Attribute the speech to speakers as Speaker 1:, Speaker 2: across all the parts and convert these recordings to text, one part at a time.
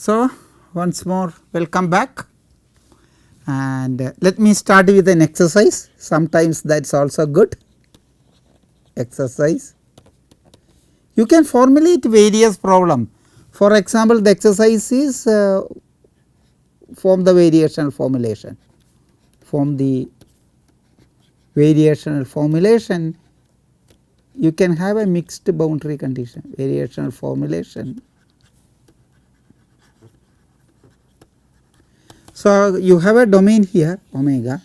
Speaker 1: So, once more welcome back, and let me start with an exercise. Sometimes that is also good exercise. You can formulate various problem. For example, the exercise is form the variational formulation. Form the variational formulation. You can have a mixed boundary condition, variational formulation. So, you have a domain here omega,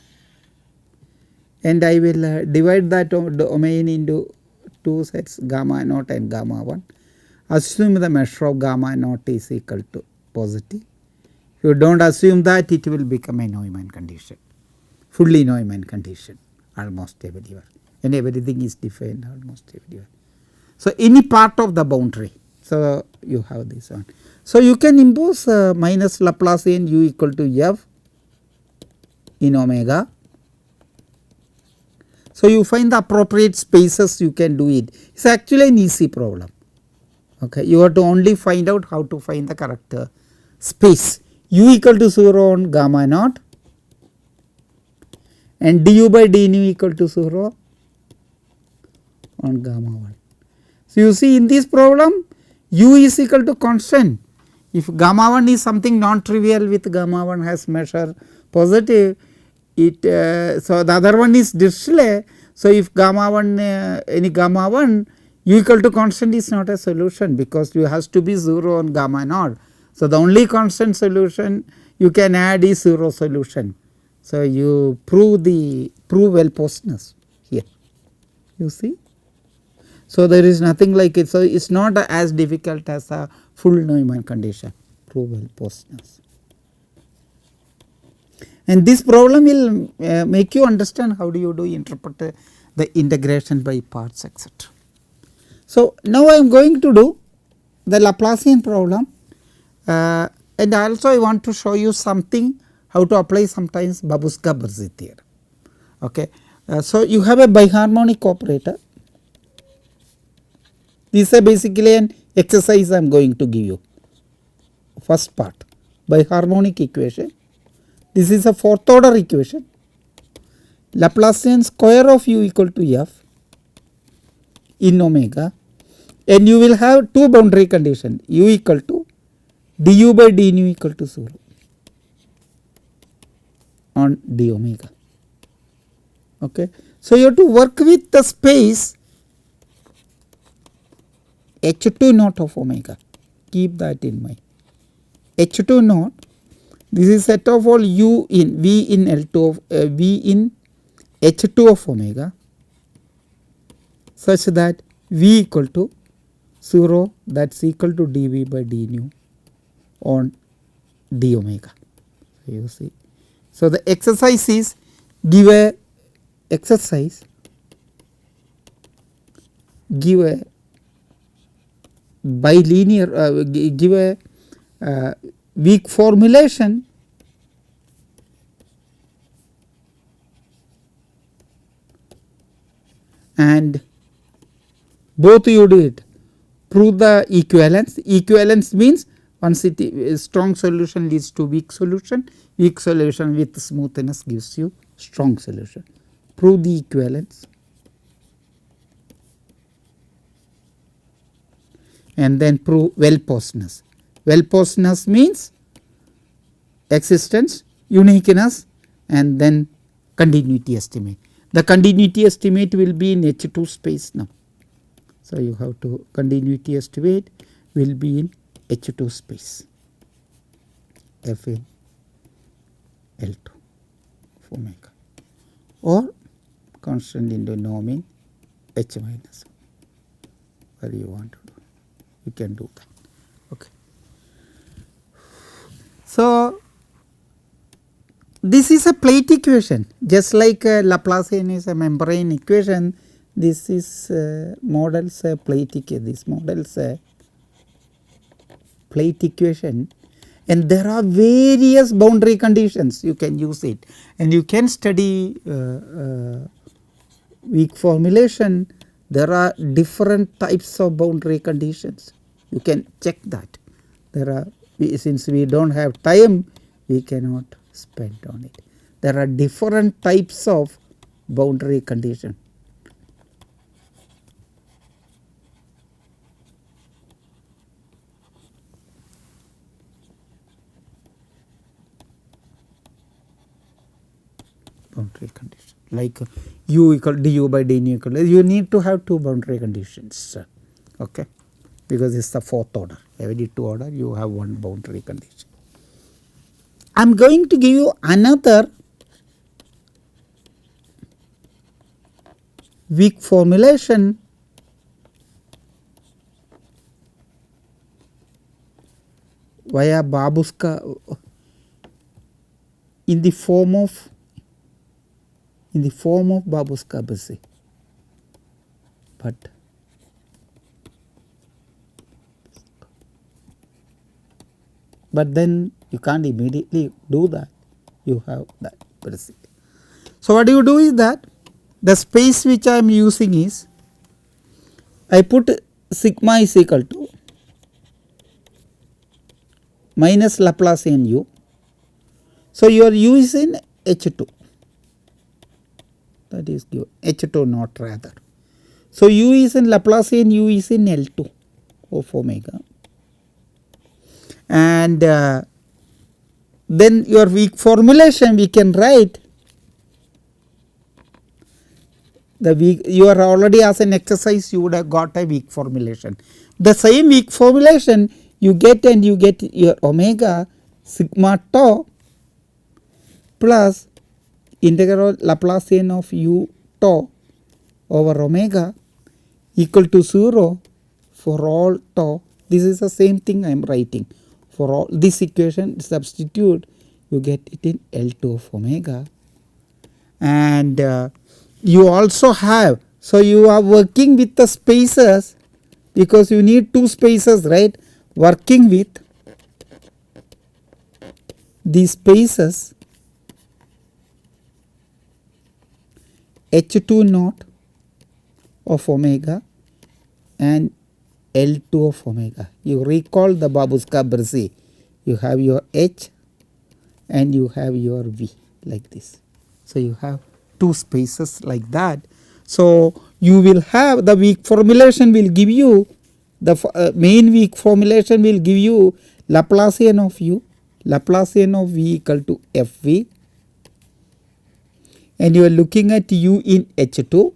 Speaker 1: and I will divide that domain into two sets, gamma naught and gamma 1. Assume the measure of gamma naught is equal to positive. If you do not assume that, it will become a Neumann condition, fully Neumann condition almost everywhere, and everything is defined almost everywhere. So, any part of the boundary. So, you have this one. So, you can impose minus Laplacian u equal to f in omega. So, you find the appropriate spaces, you can do it. It is actually an easy problem. Okay. You have to only find out how to find the correct space u equal to 0 on gamma naught and du by d nu equal to 0 on gamma 1. So, you see in this problem u is equal to constant. If gamma 1 is something non-trivial with gamma 1 has measure positive, it so the other one is Dirichlet. So, if gamma 1 any gamma 1 u equal to constant is not a solution, because you has to be 0 on gamma naught. So, the only constant solution you can add is 0 solution. So, you prove well-postness here, you see. So, there is nothing like it. So, it is not as difficult as a full Neumann condition, prove well-postness. And this problem will make you understand how do you interpret the integration by parts, etc. So, now I am going to do the Laplacian problem, and also I want to show you something how to apply sometimes Babuska Brezzi theorem. Okay. So, you have a biharmonic operator. This is basically an exercise I am going to give you. First part, biharmonic equation. This is a fourth order equation. Laplacian square of u equal to f in omega, and you will have two boundary conditions, u equal to du by d nu equal to 0 on d omega. Okay. So, you have to work with the space h2 naught of omega, keep that in mind. h2 naught, this is set of all u in v in L2 of v in h2 of omega, such that v equal to 0, that is equal to dv by d nu on d omega. So, you see. So, the exercise is give a exercise, give a bilinear give a weak formulation and both you do it, prove the equivalence. Equivalence means once it is strong solution leads to weak solution with smoothness gives you strong solution. Prove the equivalence and then prove well-postness. Well-postness means existence, uniqueness, and then continuity estimate. The continuity estimate will be in H2 space now. So, you have to continuity estimate will be in H2 space, f in L2 of omega, or constant into norm in h minus 1, where you want to do, you can do that. Okay. So, this is a plate equation, just like Laplacian is a membrane equation. This is models a plate equation. This models a plate equation, and there are various boundary conditions you can use it, and you can study weak formulation. There are different types of boundary conditions, you can check that. There are since we do not have time, we cannot spend on it. There are different types of boundary condition. Boundary condition like u equal du by dnu equal, you need to have two boundary conditions, okay, because it is the fourth order. Every two order you have one boundary condition. I am going to give you another weak formulation via Babuska in the form of Babuska Brezzi, but then you can't immediately do that, you have that Brezzi. So what you do is that the space which I am using is, I put sigma is equal to minus Laplacian u. So your u is in H2, that is given H2 not rather. So u is in Laplacian u is in L2 of omega, and then your weak formulation we can write the weak, you are already as an exercise you would have got a weak formulation. The same weak formulation you get, and you get your omega sigma tau plus integral Laplacian of u tau over omega equal to 0 for all tau. This is the same thing I am writing for all this equation. Substitute, you get it in L2 of omega, and you also have, so you are working with the spaces because you need two spaces, right, working with these spaces H2 naught of omega and L2 of omega. You recall the Babuska Brezzi, you have your H and you have your V like this. So you have two spaces like that. So you will have the weak formulation will give you the main weak formulation will give you Laplacian of u, Laplacian of v equal to Fv, and you are looking at u in H2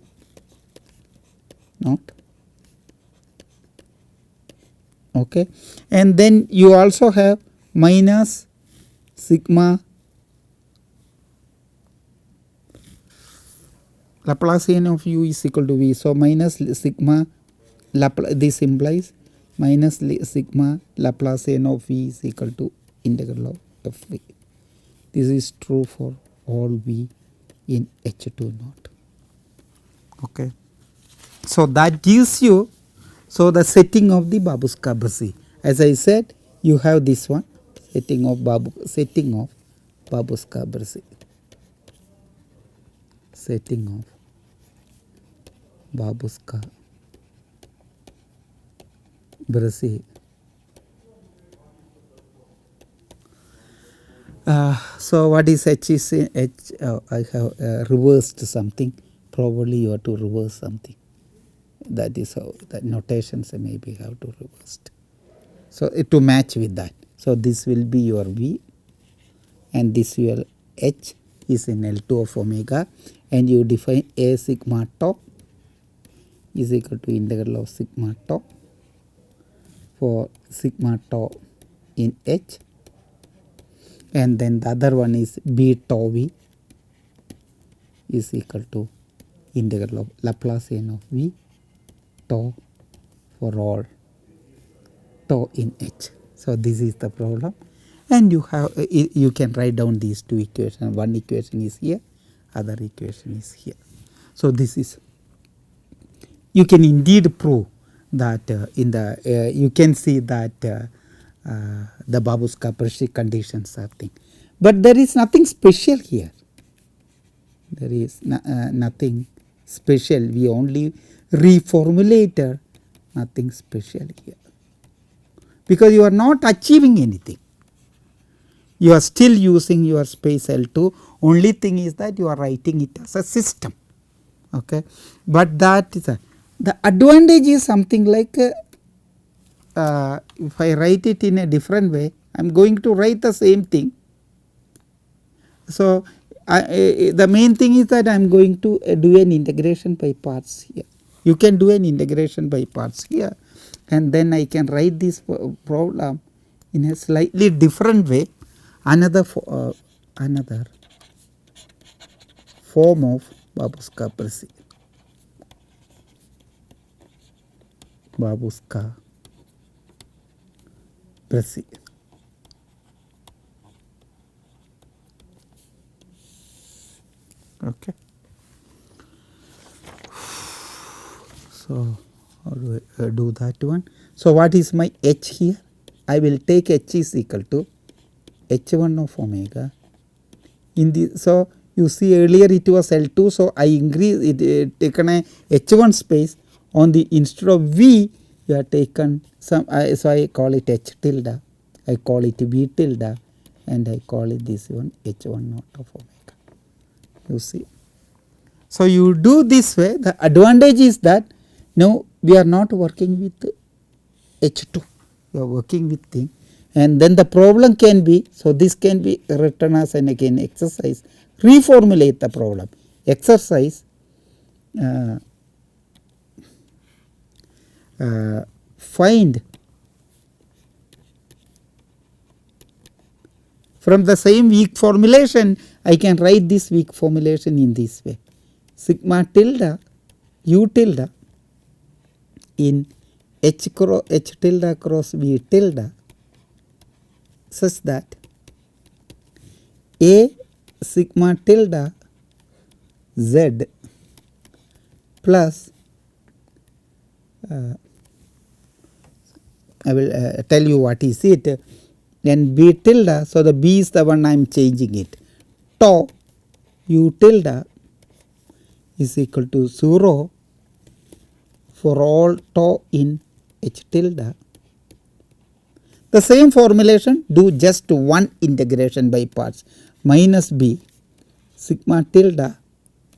Speaker 1: not, okay, and then you also have minus sigma Laplacian of u is equal to v. So minus sigma, this implies minus sigma Laplacian of v is equal to integral of Fv. This is true for all v in H2 naught. Okay. So that gives you, so the setting of the Babuska Brezzi. As I said, you have this one, setting of Babuska Brezzi. Setting of Babuska Brezzi. So what is H is H? I have reversed something. Probably you have to reverse something. That is how the notations maybe have to reverse. So to match with that. So this will be your V, and this your H is in L2 of omega, and you define A sigma tau is equal to integral of sigma tau for sigma tau in H, and then the other one is B tau V is equal to integral of Laplacian of V tau for all tau in H. So this is the problem, and you have you can write down these two equations. One equation is here, other equation is here. So this is, you can indeed prove that in the you can see that the Babuska Brezzi conditions are thing, but there is nothing special here. There is nothing special. We only reformulated, nothing special here. because you are not achieving anything. You are still using your space L2, only thing is that you are writing it as a system. Okay. But that is the advantage is something like if I write it in a different way, I am going to write the same thing. So, the main thing is that I am going to do an integration by parts here. You can do an integration by parts here, and then I can write this problem in a slightly different way, another form of Babuska Brezzi. Babuska Brezzi. Okay. So, how do I do that one? So, what is my h here? I will take h is equal to h1 of omega. In the so you see earlier it was L2, so I increase it taken a h1 space on the instead of v you have taken some so I call it h tilde, I call it v tilde, and I call it this one h1 naught of omega. You see. So, you do this way, the advantage is that now we are not working with h2, we are working with thing, and then the problem can be, so this can be written as an again exercise, reformulate the problem. Exercise find from the same weak formulation, I can write this weak formulation in this way, sigma tilde u tilde in h tilde cross v tilde such that a sigma tilde z plus I will tell you what is it, then b tilde, so the b is the one I am changing it, tau u tilde is equal to 0 for all tau in h tilde. The same formulation, do just one integration by parts, minus b sigma tilde,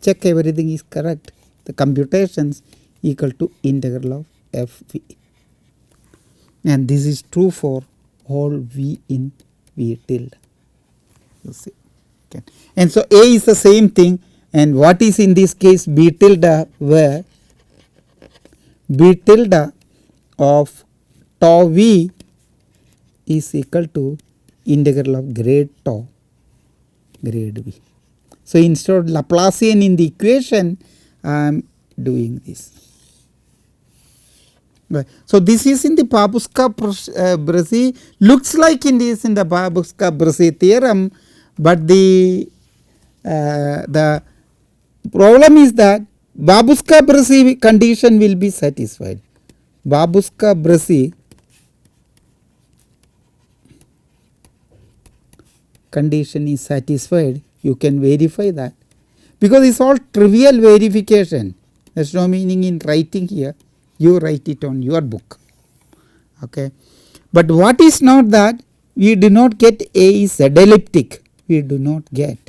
Speaker 1: check everything is correct, the computations equal to integral of fv, and this is true for all v in v tilde, you see. Okay. And so a is the same thing, and what is in this case b tilde, where b tilde of tau v is equal to integral of grade tau grade v. So, instead of Laplacian in the equation, I am doing this. Right. So, this is in the Babuska Brezzi, looks like it is in the Babuska Brezzi theorem, but the problem is that Babuska Brezzi condition will be satisfied. Babuska Brezzi condition is satisfied, you can verify that, because it is all trivial verification, there is no meaning in writing here, you write it on your book. Okay. But what is not that we do not get A is Z-elliptic, we do not get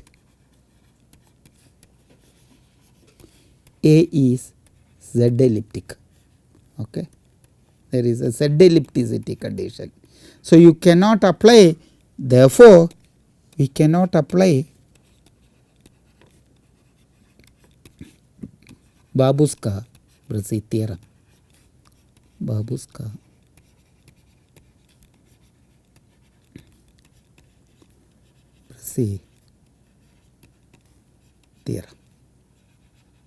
Speaker 1: A is Z-elliptic. Okay. There is a Z-ellipticity condition. So, you cannot apply, therefore, we cannot apply Babuska Brezzi theorem. Babuska Brezzi theorem.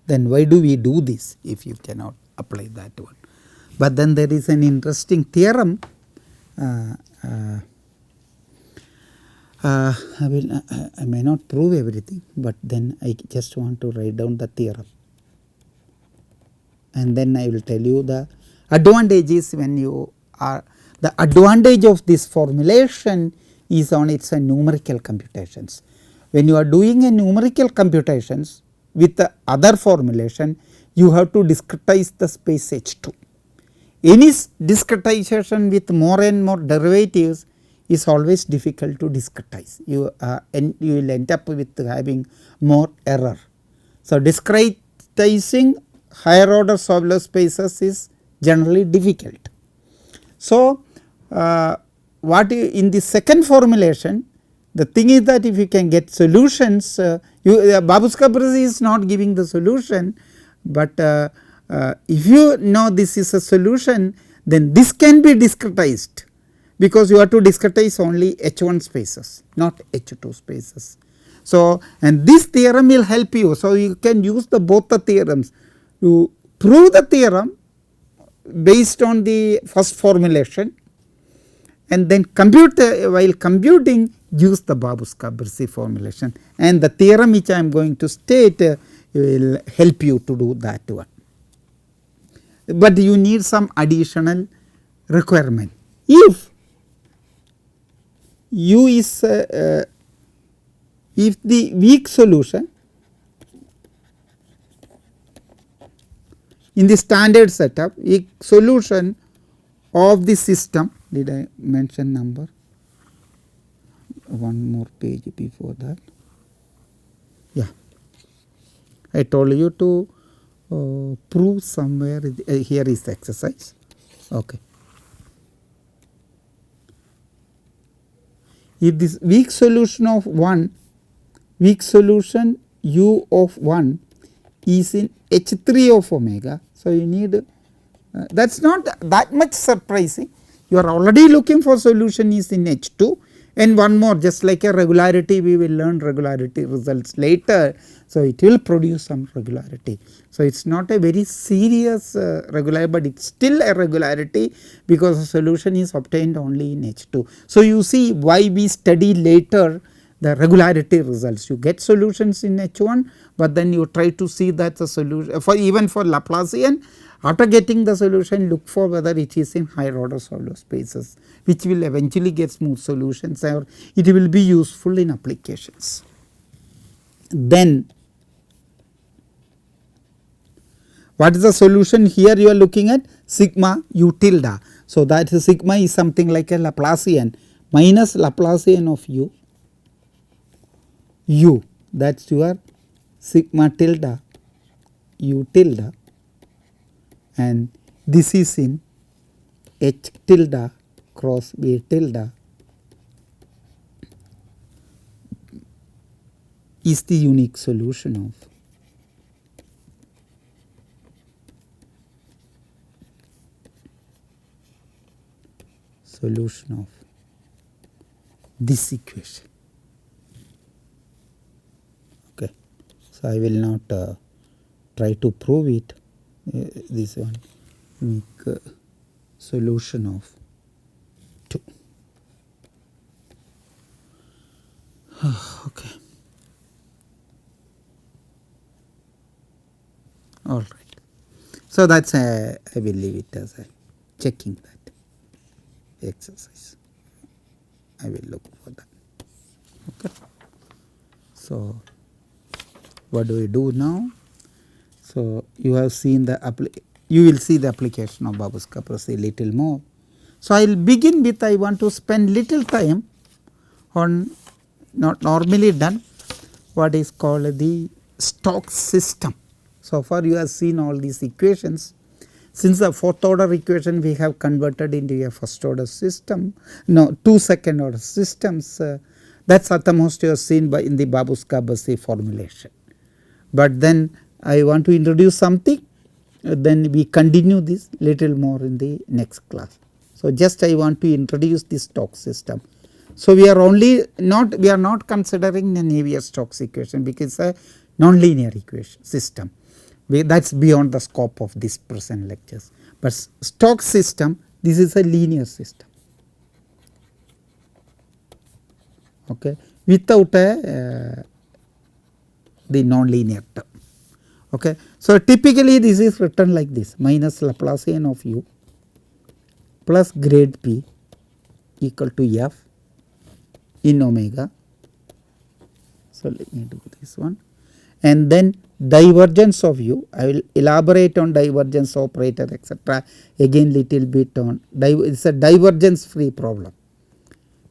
Speaker 1: Then why do we do this if you cannot apply that one? But then there is an interesting theorem. I may not prove everything, but then I just want to write down the theorem, and then I will tell you the advantages when you are, the advantage of this formulation is on its numerical computations. When you are doing a numerical computations with the other formulation, you have to discretize the space H2. any discretization with more and more derivatives is always difficult to discretize. You will end up with having more error. So, discretizing higher order Sobolev spaces is generally difficult. So, what in the second formulation, the thing is that if you can get solutions, Babuska Brezzi is not giving the solution, but if you know this is a solution, then this can be discretized, because you have to discretize only H1 spaces, not H2 spaces. So, and this theorem will help you. So, you can use both the theorems to prove the theorem based on the first formulation, and then compute while computing use the Babuska Brezzi formulation, and the theorem which I am going to state will help you to do that one. But you need some additional requirement. If U is if the weak solution in the standard setup, weak solution of the system, did I mention number? One more page before that. Yeah, I told you to prove somewhere. Here is the exercise. Okay. If this weak solution of 1, weak solution U of 1 is in H3 of omega. So, you need that is not that much surprising. You are already looking for solution is in H2, and one more, just like a regularity, we will learn regularity results later. So, it will produce some regularity. So, it is not a very serious regularity, but it is still a regularity, because the solution is obtained only in H2. So, you see why we study later the regularity results. You get solutions in H1, but then you try to see that the solution for even for Laplacian, after getting the solution, look for whether it is in higher order Sobolev spaces, which will eventually get smooth solutions, or it will be useful in applications. Then what is the solution? Here you are looking at sigma u tilde. So, that sigma is something like a Laplacian minus Laplacian of u, that is your sigma tilde u tilde, and this is in H tilde cross B tilde is the unique solution of this equation. Okay. So, I will not try to prove it. This one unique solution of 2. Okay. All right. So, that is I will leave it as a checking that exercise. I will look for that. Okay. So, what do we do now? So, you have seen you will see the application of Babuska Brezzi little more. So, I will begin with, I want to spend little time on not normally done what is called the Stokes system. So far you have seen all these equations. Since the fourth order equation we have converted into a first order system, no 2 second order systems, that is at the most you have seen in the Babuska Brezzi formulation. But then I want to introduce something, then we continue this little more in the next class. So just I want to introduce this Stokes system. So we are not considering the Navier-Stokes equation because it is a nonlinear equation system. That is beyond the scope of this present lectures. But Stokes system, this is a linear system, okay, without the nonlinear term. Okay. So typically this is written like this: minus Laplacian of u plus grade p equal to f in omega. So let me do this one, and then divergence of u. I will elaborate on divergence operator etc. again little bit on it is a divergence free problem.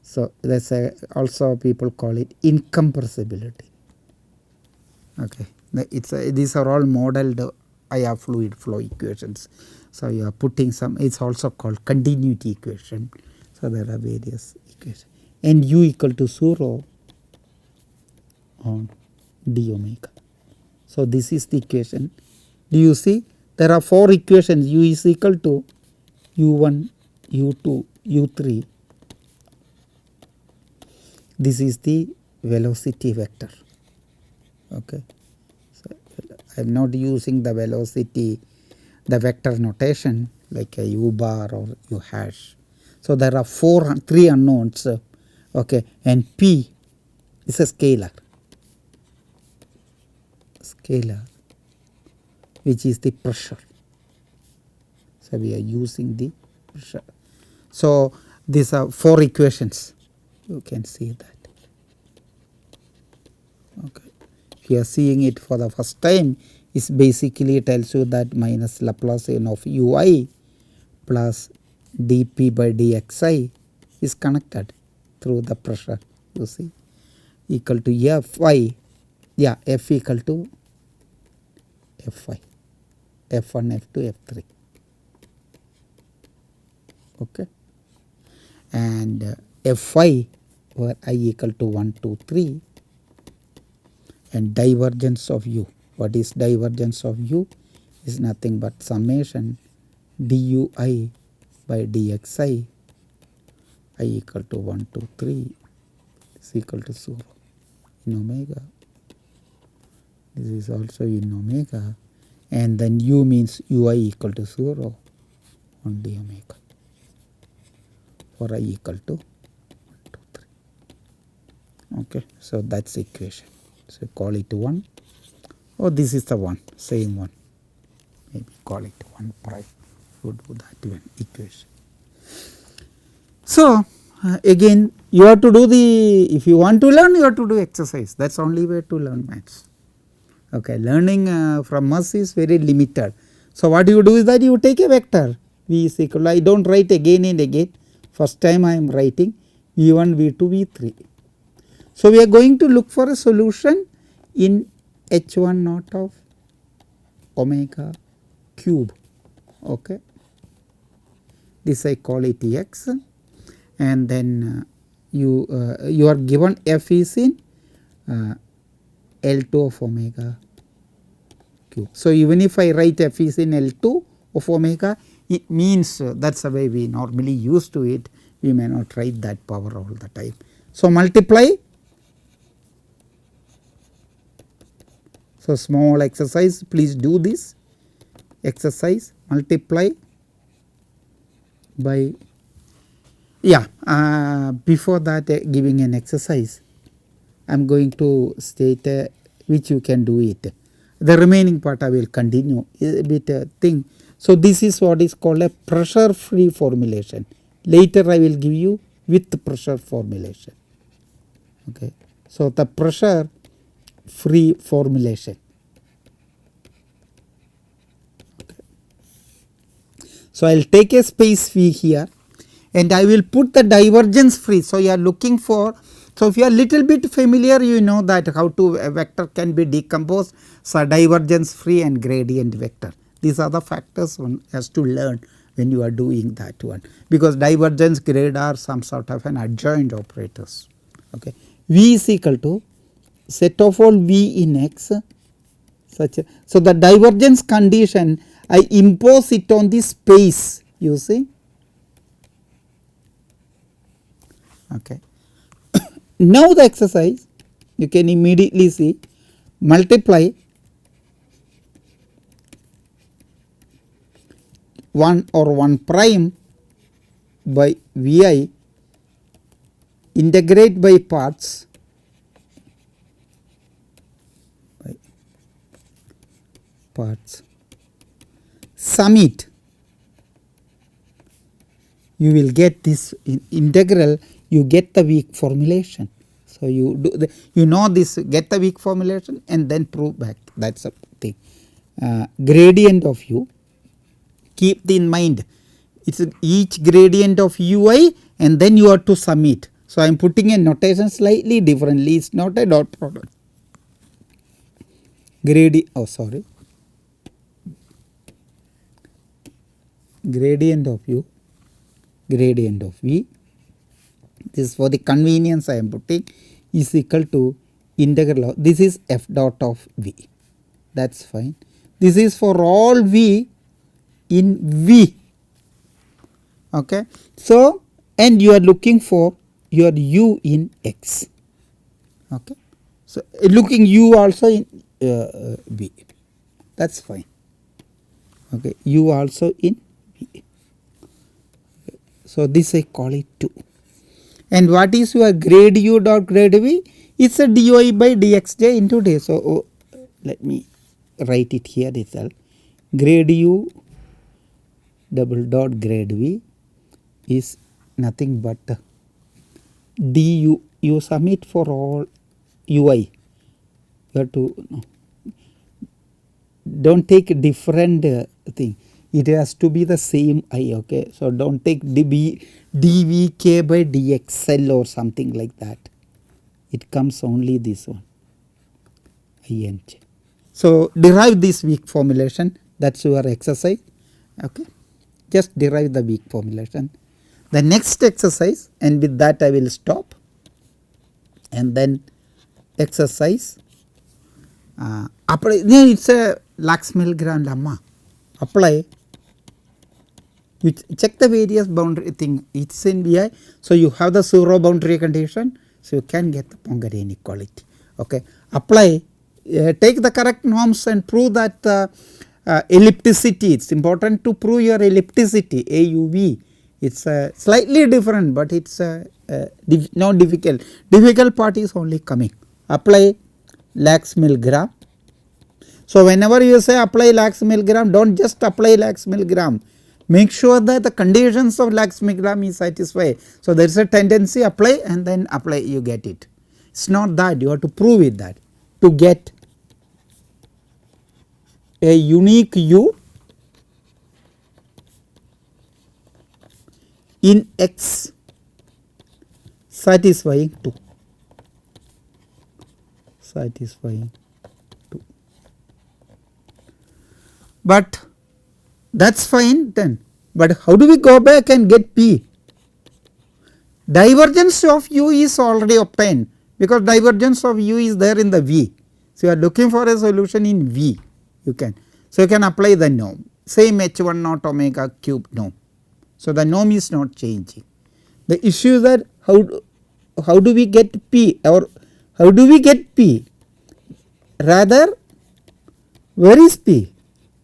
Speaker 1: So, that is also people call it incompressibility. Okay. These are all modeled IR fluid flow equations. So, you are putting some, it is also called continuity equation. So, there are various equations and u equal to 0 on d omega. So, this is the equation. Do you see there are 4 equations, u is equal to u1, u2, u3. This is the velocity vector. Okay. So, I am not using the velocity, the vector notation like a u bar or u hash. So, there are 3 unknowns, okay, and p is a scalar which is the pressure. So, we are using the pressure. So, these are 4 equations, you can see that. Okay. If you are seeing it for the first time, is basically tells you that minus Laplacian of ui plus dp by dxi is connected through the pressure, you see, equal to Fi, yeah, F equal to Fi, F1, F2, F3. Okay. And Fi where I equal to 1, 2, 3, and divergence of u. What is divergence of u? Is nothing but summation dui by dxi I equal to 1, 2, 3 is equal to 0 in omega. This is also in omega, and then u means ui equal to 0 on d omega for I equal to 1, 2, 3. Okay. So, that is the equation. So, call it 1. Oh, this is the one, same one, maybe call it 1 prime, would do that one equation. So, again you have to do the, if you want to learn, you have to do exercise, that is only way to learn maths. Okay. Learning from us is very limited. So, what you do is that you take a vector v is equal to, I do not write again and again, first time I am writing v1, v2, v3. So, we are going to look for a solution in h1 naught of omega cube. Okay. This I call it x, and then you are given f is in L2 of omega cube. So, even if I write f is in L2 of omega, it means that is the way we normally used to it, we may not write that power all the time. So, multiply. So, small exercise, please do this exercise, multiply by, before that giving an exercise, I am going to state which you can do it. The remaining part I will continue a bit thing. So, this is what is called a pressure free formulation. Later I will give you with pressure formulation. Okay. So, the pressure free formulation. Okay. So, I will take a space V here and I will put the divergence free. So, you are looking for, so if you are little bit familiar, you know that how to a vector can be decomposed, so divergence free and gradient vector. These are the factors one has to learn when you are doing that one, because divergence, grade are some sort of an adjoint operators. Okay. V is equal to set of all V in X such a, so the divergence condition I impose it on the space, you see. Okay. Now the exercise you can immediately see, multiply 1 or 1 prime by Vi, integrate by parts, sum it, you will get this in integral, you get the weak formulation. So, you do you know this, get the weak formulation and then prove back, that is the thing. Gradient of u, keep in mind it is each gradient of ui and then you have to sum it. So, I am putting a notation slightly differently, it is not a dot product. Gradient of u, gradient of v, this is for the convenience I am putting, is equal to integral of, this is f dot of v, that is fine. This is for all v in v, okay. So, and you are looking for your u in x, okay. So, looking u also in v, that is fine, okay, u also in v. So, this I call it 2. And what is your grade u dot grade v? It is a dy by dxj into d. So, let me write it here itself. Grade u double dot grade v is nothing but du. You sum it for all ui. You have to don't take different thing. It has to be the same I, okay. So, do not take dvk by dxl or something like that. It comes only this one, inj. So, derive this weak formulation, that is your exercise, okay. Just derive the weak formulation. The next exercise, and with that I will stop, and then exercise apply. It is a Lax-Milgram lemma. Apply, you check the various boundary thing, it is in vi. So, you have the 0 boundary condition, so you can get the Poincare inequality, okay. Apply, take the correct norms and prove that ellipticity, it is important to prove your ellipticity AUV. It is slightly different, but it is not difficult. Difficult part is only coming. Apply Lax-Milgram. So, whenever you say apply Lax-Milgram, do not just apply Lax-Milgram. Make sure that the conditions of Lax-Milgram is satisfied. So, there is a tendency apply and then apply, you get it. It is not that, you have to prove it that to get a unique u in x satisfying 2, satisfying 2. But that is fine then, but how do we go back and get p? Divergence of u is already obtained, because divergence of u is there in the v. So, you are looking for a solution in v, you can. So, you can apply the norm, same h1 naught omega cube norm. So, the norm is not changing. The issue is that how do we get p, or how do we get p? Rather, where is p?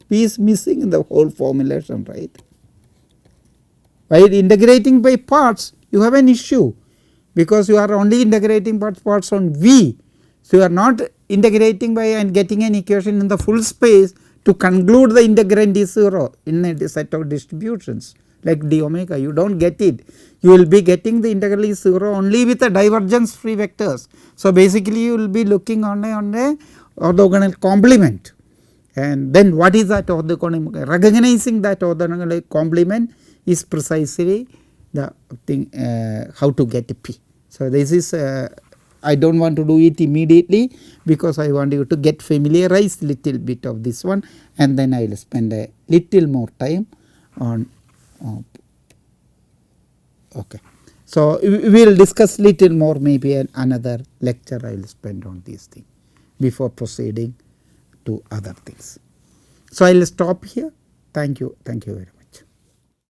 Speaker 1: P is missing in the whole formulation, right. While integrating by parts, you have an issue, because you are only integrating parts on v. So, you are not integrating by and getting an equation in the full space to conclude the integrand is 0 in a set of distributions like d omega. You do not get it. You will be getting the integral is 0 only with the divergence free vectors. So, basically you will be looking on a orthogonal complement, and then what is that orthogonal? Recognizing that orthogonal complement is precisely the thing how to get p. So, this is I do not want to do it immediately, because I want you to get familiarized little bit of this one, and then I will spend a little more time on okay. So, we will discuss little more, maybe another lecture I will spend on these things before proceeding to other things. So, I will stop here. Thank you very much.